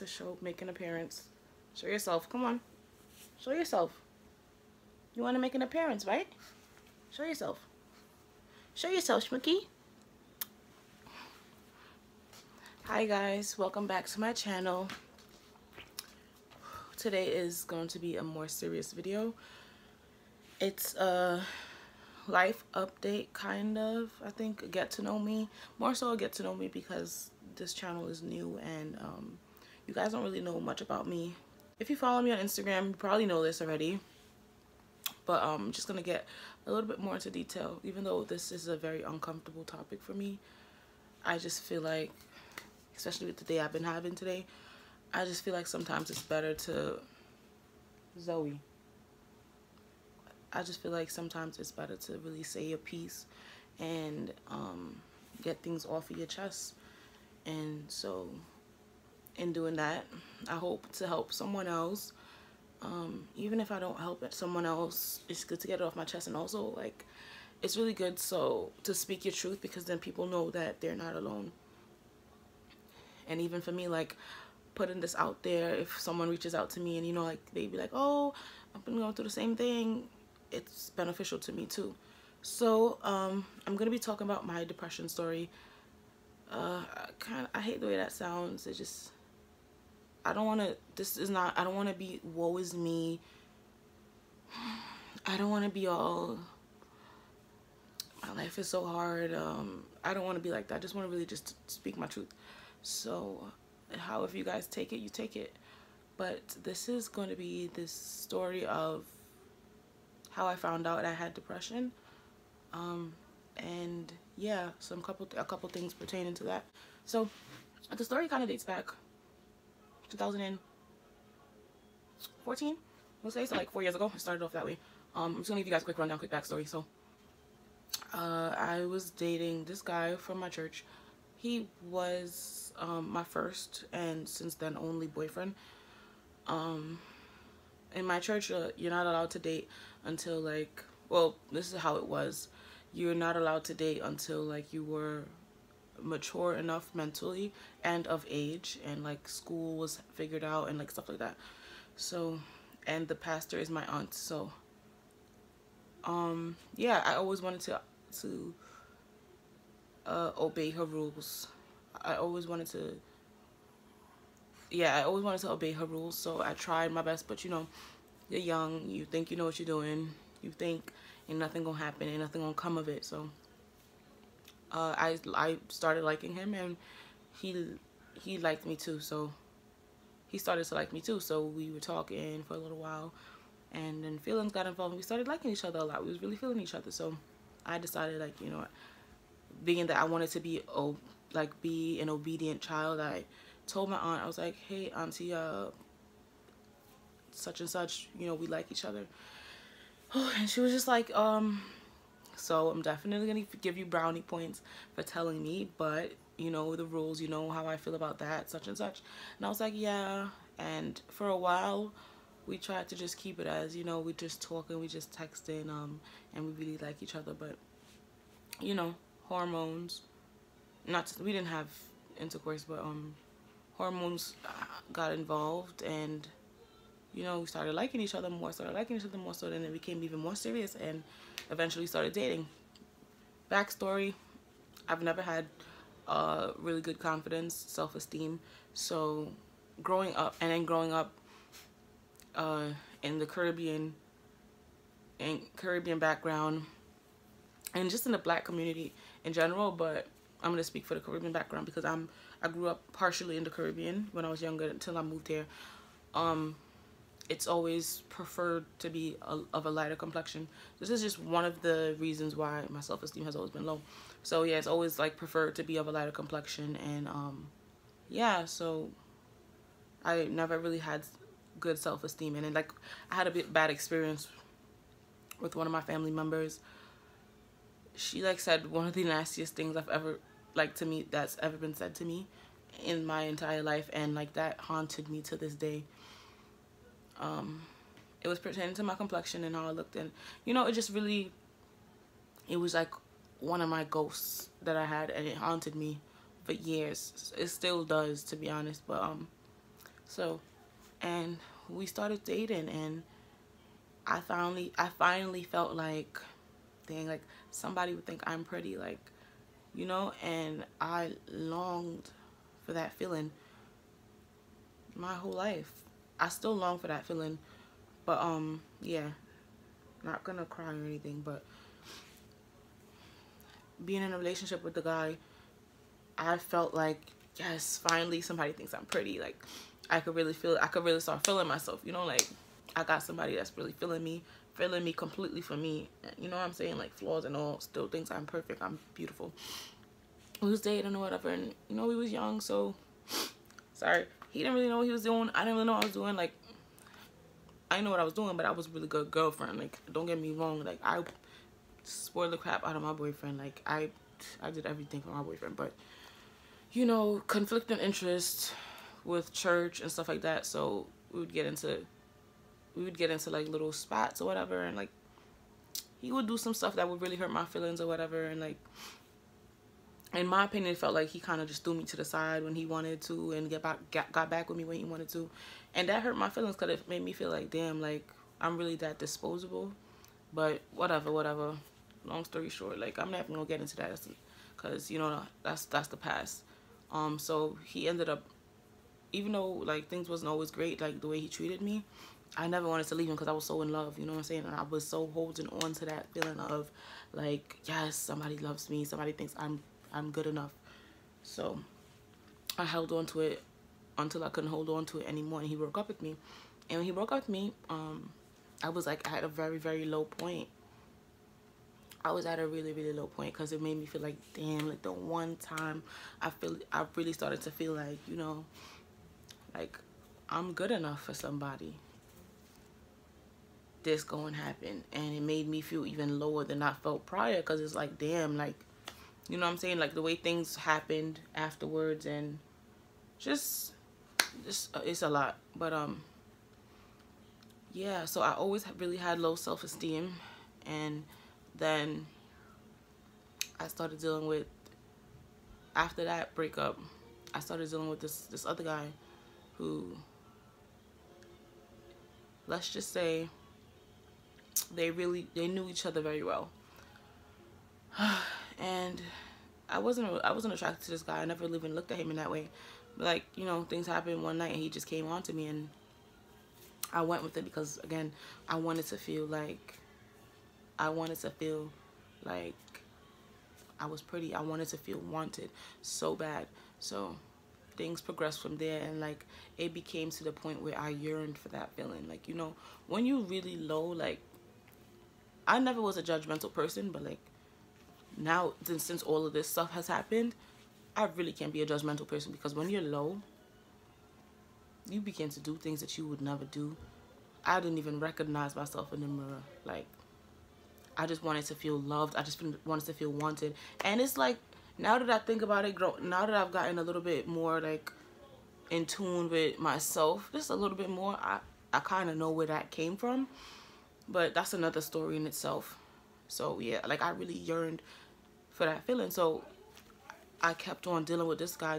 to make an appearance. Show yourself. Come on. Show yourself. You want to make an appearance, right? Show yourself. Show yourself, Schmookie. Hi guys, welcome back to my channel. Today is going to be a more serious video. It's a life update, kind of. I think a get to know me. More so a get to know me because this channel is new and you guys don't really know much about me. If you follow me on Instagram, you probably know this already. But I'm just going to get a little bit more into detail. Even though this is a very uncomfortable topic for me, I just feel like, especially with the day I've been having today, I just feel like sometimes it's better to... Zoe. I just feel like sometimes it's better to really say your piece and get things off of your chest. And so in doing that, I hope to help someone else. Even if I don't help someone else, it's good to get it off my chest. And also, like, it's really good to speak your truth, because then people know that they're not alone. And even for me, like, putting this out there, if someone reaches out to me and, you know, like, they be like, oh, I've been going through the same thing, it's beneficial to me too. So I'm gonna be talking about my depression story. I hate the way that sounds. It just, I don't want to be woe is me. I don't want to be all, my life is so hard. I don't want to be like that. I just want to really just speak my truth. So however you guys take it, you take it. But this is going to be this story of how I found out I had depression. And yeah, a couple things pertaining to that. So the story kind of dates back 2014, we'll say, so like 4 years ago. It started off that way. I'm just gonna give you guys a quick rundown, quick backstory. So I was dating this guy from my church. He was my first and since then only boyfriend. In my church, you're not allowed to date until, like, well, this is how it was. You're not allowed to date until, like, you were mature enough mentally and of age, and, like, school was figured out and, like, stuff like that. So, and the pastor is my aunt. So yeah, I always wanted to obey her rules. I always wanted to obey her rules. So I tried my best, but you know, you're young, you think you know what you're doing, you think ain't nothing gonna happen, ain't nothing gonna come of it. So I started liking him, and he liked me too. So he started to like me too. So we were talking for a little while, and then feelings got involved, and we started liking each other a lot. We was really feeling each other. So I decided, like, you know, being that I wanted to be an obedient child, I told my aunt, I was like, hey auntie, such and such, you know, we like each other. And she was just like, so I'm definitely gonna give you brownie points for telling me, but you know the rules, you know how I feel about that, such and such. And I was like, yeah. And for a while we tried to just keep it as, you know, we just talking, we just texting, and we really like each other. But you know, hormones, we didn't have intercourse, but hormones got involved, and you know, we started liking each other more, so then it became even more serious, and eventually started dating. Backstory, I've never had really good confidence, self-esteem. So growing up in the Caribbean background, and just in the black community in general, but I'm gonna speak for the Caribbean background because I grew up partially in the Caribbean when I was younger until I moved here. It's always preferred to be of a lighter complexion. This is just one of the reasons why my self-esteem has always been low. So yeah, it's always like preferred to be of a lighter complexion. And yeah, so I never really had good self-esteem. And then, like, I had a bad experience with one of my family members. She, like, said one of the nastiest things I've ever, like, to me, that's ever been said to me in my entire life. And like, that haunted me to this day. It was pertaining to my complexion and how I looked, and you know, it just really, it was like one of my ghosts that I had, and it haunted me for years. It still does, to be honest. But So, and we started dating, and I finally felt like, dang, like somebody would think I'm pretty, like, you know, and I longed for that feeling my whole life. I still long for that feeling, but yeah, not gonna cry or anything, but being in a relationship with the guy, I felt like, yes, finally somebody thinks I'm pretty. Like, I could really start feeling myself, you know, like I got somebody that's really feeling me completely for me. You know what I'm saying? Like, flaws and all, still thinks I'm perfect, I'm beautiful. We was dating or whatever, and you know, we was young, so sorry. He didn't really know what he was doing. I didn't really know what I was doing. Like, I didn't know what I was doing, but I was a really good girlfriend. Like, don't get me wrong. Like, I spoiled the crap out of my boyfriend. Like, I did everything for my boyfriend, but you know, conflicting interest with church and stuff like that. So we would get into like little spots or whatever, and like he would do some stuff that would really hurt my feelings or whatever, and like, in my opinion, it felt like he kind of just threw me to the side when he wanted to, and got back with me when he wanted to, and that hurt my feelings because it made me feel like, damn, like I'm really that disposable. But whatever. Long story short, like, I'm not even gonna get into that because, you know, that's the past. So he ended up, even though like things wasn't always great, like the way he treated me, I never wanted to leave him because I was so in love, you know what I'm saying? And I was so holding on to that feeling of like, yes, somebody loves me, somebody thinks I'm good enough. So I held on to it until I couldn't hold on to it anymore, and he broke up with me. And when he broke up with me, I was like at a very, very low point. I was at a really, really low point because it made me feel like, damn, like the one time I really started to feel like, you know, like I'm good enough for somebody, this going to happen. And it made me feel even lower than I felt prior, because it's like, damn, like, you know what I'm saying? Like the way things happened afterwards, and just it's a lot. But yeah, so I always really had low self-esteem, and then I started dealing with, after that breakup, I started dealing with this other guy who, let's just say, they knew each other very well. And I wasn't attracted to this guy. I never even looked at him in that way. But like, you know, things happened one night and he just came on to me, and I went with it because, again, I wanted to feel like I was pretty. I wanted to feel wanted so bad. So things progressed from there, and like it became to the point where I yearned for that feeling. Like, you know, when you really low, like, I never was a judgmental person, but like now, since all of this stuff has happened, I really can't be a judgmental person, because when you're low, you begin to do things that you would never do. I didn't even recognize myself in the mirror. Like, I just wanted to feel loved. I just wanted to feel wanted. And it's like, now that I think about it, now that I've gotten a little bit more like in tune with myself, just a little bit more, I kind of know where that came from. But that's another story in itself. So yeah, like I really yearned for that feeling. So I kept on dealing with this guy,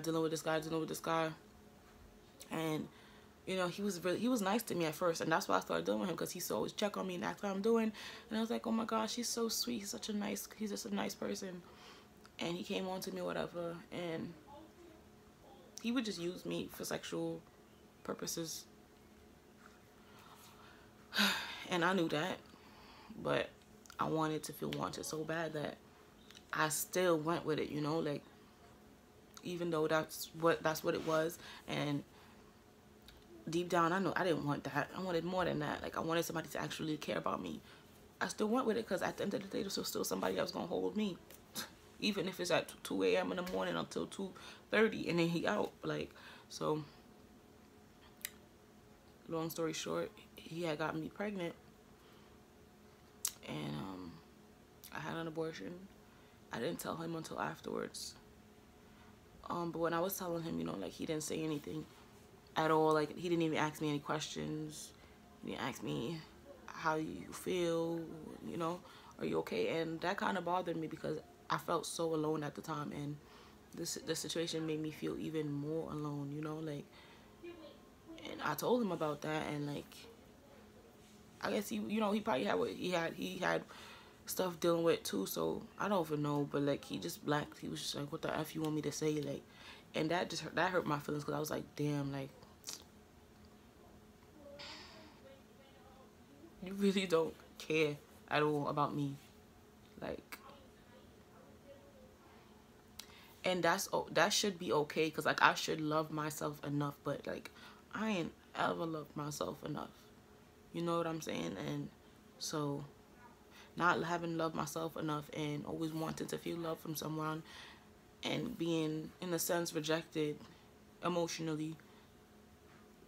and you know, he was nice to me at first, and that's why I started dealing with him, because he used to always check on me and ask how I'm doing, and I was like, oh my gosh, he's so sweet, he's just a nice person. And he came on to me, whatever, and he would just use me for sexual purposes, and I knew that, but I wanted to feel wanted so bad that I still went with it, you know, like, even though that's what it was, and deep down I know I didn't want that. I wanted more than that. Like, I wanted somebody to actually care about me. I still went with it because at the end of the day, there's still somebody that was gonna hold me, even if it's at 2 a.m. in the morning until 2:30, and then he out. Like, so long story short, he had got me pregnant, and I had an abortion. I didn't tell him until afterwards. But when I was telling him, you know, like, he didn't say anything at all. Like, he didn't even ask me any questions. He didn't ask me how you feel, you know, are you okay? And that kind of bothered me because I felt so alone at the time, and the situation made me feel even more alone, you know, like, And I told him about that, and like, I guess he, you know, he probably had what he had stuff dealing with too, so I don't even know, but like, he just blacked. He was just like, what the F you want me to say? Like, and that hurt my feelings, because I was like, damn, like, you really don't care at all about me. Like, and that should be okay, because like, I should love myself enough, but like, I ain't ever loved myself enough, you know what I'm saying? And so, not having loved myself enough, and always wanting to feel love from someone, and being, in a sense, rejected emotionally,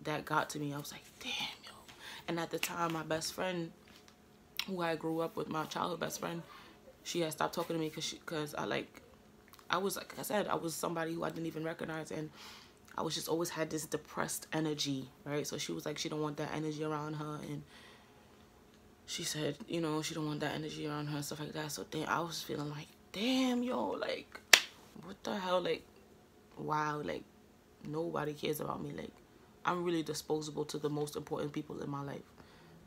that got to me. I was like, damn, yo. And at the time, my best friend, who I grew up with, my childhood best friend, she had stopped talking to me because I was, like I said, I was somebody who I didn't even recognize, and I was just always had this depressed energy, right? So she was like, she don't want that energy around her, and she said, you know, she don't want that energy around her and stuff like that. So then I was feeling like, damn, yo, like, what the hell? Like, wow, like, nobody cares about me. Like, I'm really disposable to the most important people in my life.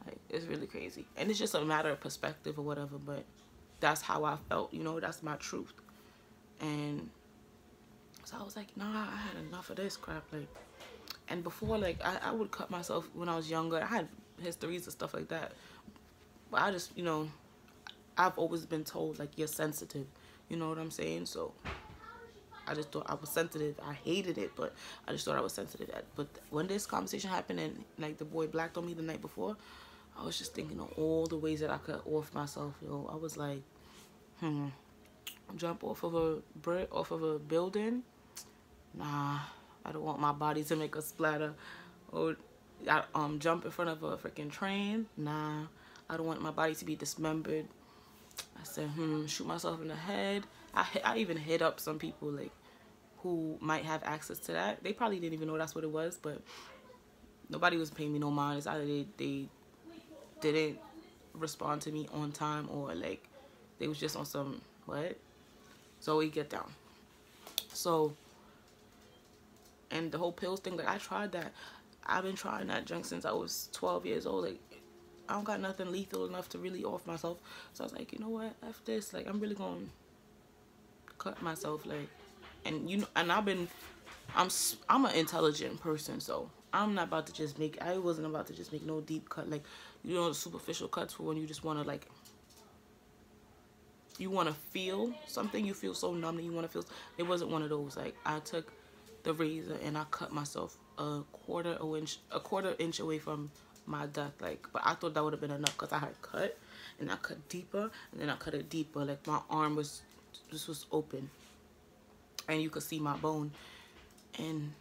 Like, it's really crazy. And it's just a matter of perspective or whatever, but that's how I felt, you know, that's my truth. And so I was like, nah, I had enough of this crap. Like, and before, like, I would cut myself when I was younger. I had histories and stuff like that. But I just, you know, I've always been told, like, you're sensitive. You know what I'm saying? So I just thought I was sensitive. I hated it, but I just thought I was sensitive. But when this conversation happened, and like, the boy blacked on me the night before, I was just thinking of all the ways that I could off myself, yo. I was like, jump off of a building? Nah, I don't want my body to make a splatter. Or jump in front of a freaking train? Nah, I don't want my body to be dismembered. I said, shoot myself in the head. I even hit up some people, like, who might have access to that. They probably didn't even know that's what it was, but nobody was paying me no mind. It's either they didn't respond to me on time, or like, they was just on some, what? Zoe, get down. So, and the whole pills thing, like, I tried that. I've been trying that junk since I was 12 years old. Like, I don't got nothing lethal enough to really off myself. So I was like, you know what, F this. Like, I'm really gonna cut myself. Like, and you know, and I'm an intelligent person, so I'm not about to just make, I wasn't about to just make no deep cut, like, you know, the superficial cuts for when you just want to, like, you want to feel something, you feel so numb that you want to feel. It wasn't one of those. Like, I took the razor and I cut myself a quarter inch away from my death. Like, but I thought that would have been enough, because I had cut, and I cut deeper, and then I cut it deeper. Like, my arm was open, and you could see my bone. And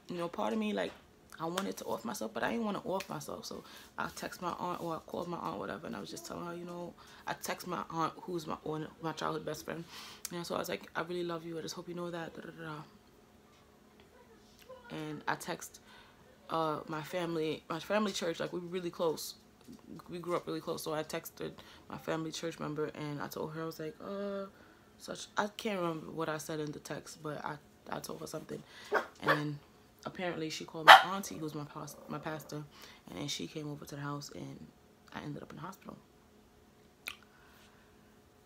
you know, part of me, like, I wanted to off myself, but I didn't want to off myself. So I text my aunt, or I called my aunt, whatever, and I was just telling her, you know, I text my aunt, who's my childhood best friend. And so I was like, I really love you. I just hope you know that. Da, da, da. And I text my family church. Like, we were really close. We grew up really close. So I texted my family church member, and I told her, I was like, I can't remember what I said in the text, but I told her something. And apparently she called my auntie, who's my pastor, and then she came over to the house, and I ended up in the hospital.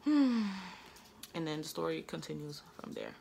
And then the story continues from there.